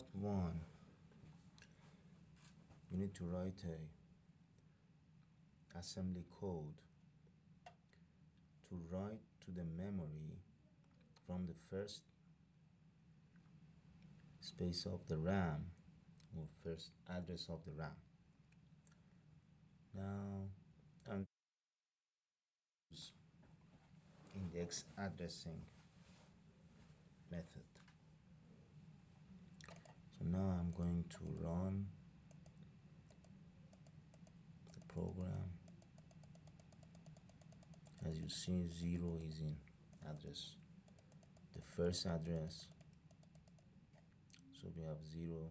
part 1, you need to write a assembly code to write to the memory from the first space of the RAM or first address of the RAM. Now, and use index addressing method. So now I'm going to run the program. As you see, 0 is in address, the first address. So we have 0,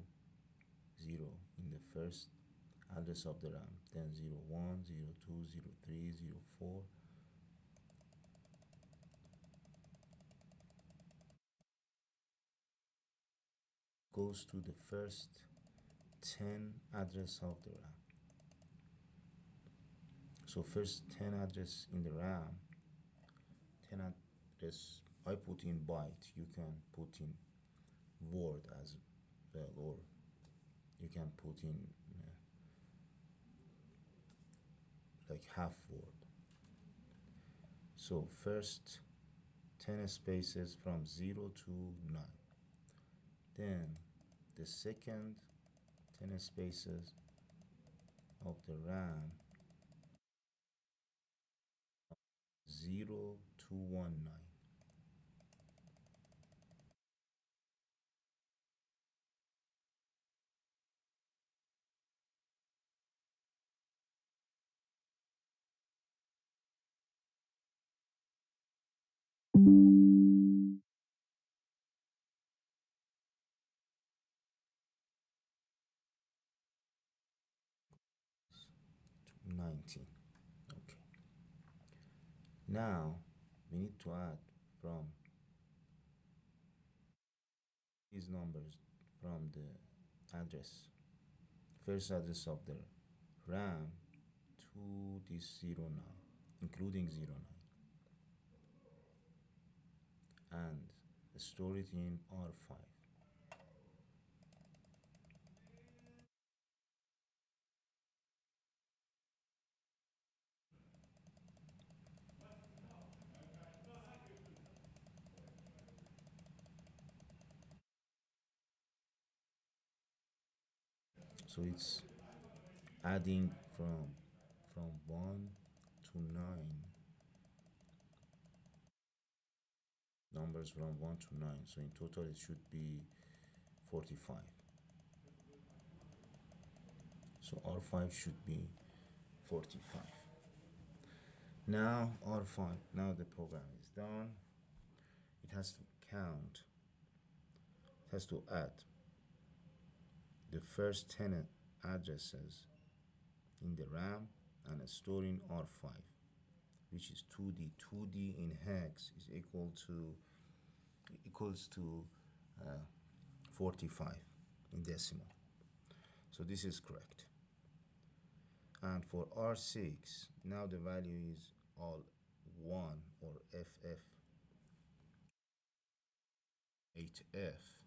0 in the first address of the RAM, then 0, 1, 0, 2, 0, 3, 0, 4. Goes to the first 10 address of the RAM. So first 10 address in the RAM, 10 address I put in byte, you can put in word as well, or you can put in like half word. So first 10 spaces from 0 to 9. Then the second 10 spaces of the RAM, 0 to 19. To 19. Okay. Now we need to add from these numbers from the address, first address of the RAM to this 09, including 09, and store it in R5. So it's adding from 1 to 9, numbers from 1 to 9. So in total it should be 45. So R5 should be 45. Now R5, now the program is done. It has to count, it has to add the first 10 addresses in the RAM and store in R5, which is 2D. 2D in hex is equals to 45 in decimal. So this is correct. And for R6, now the value is all 1 or FF 8F,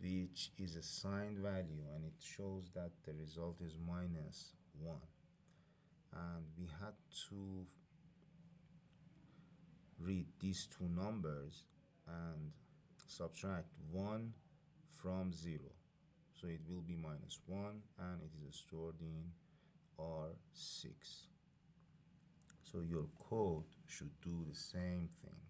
which is a signed value, and it shows that the result is -1. And we had to read these two numbers and subtract 1 from 0. So it will be -1, and it is stored in R6. So your code should do the same thing.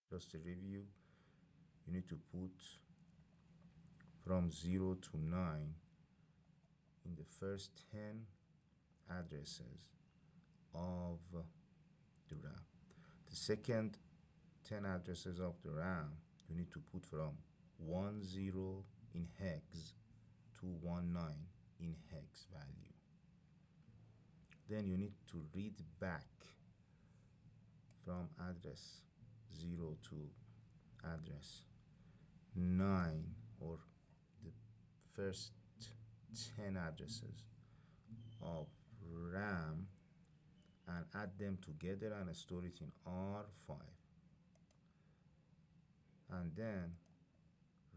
Just to review, you need to put from 0 to 9 in the first 10 addresses of the RAM. The second 10 addresses of the RAM, you need to put from 10 in hex to 19 in hex value. Then you need to read back from address 0 to address 9, or the first 10 addresses of RAM, and add them together and store it in R5. and then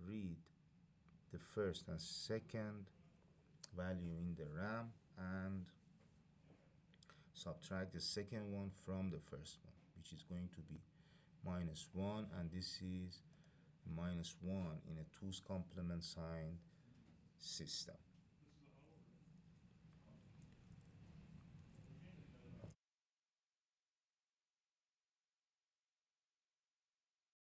read the first and second value in the RAM and subtract the second one from the first one, which is going to be -1, and this is -1 in a 2's complement sign system.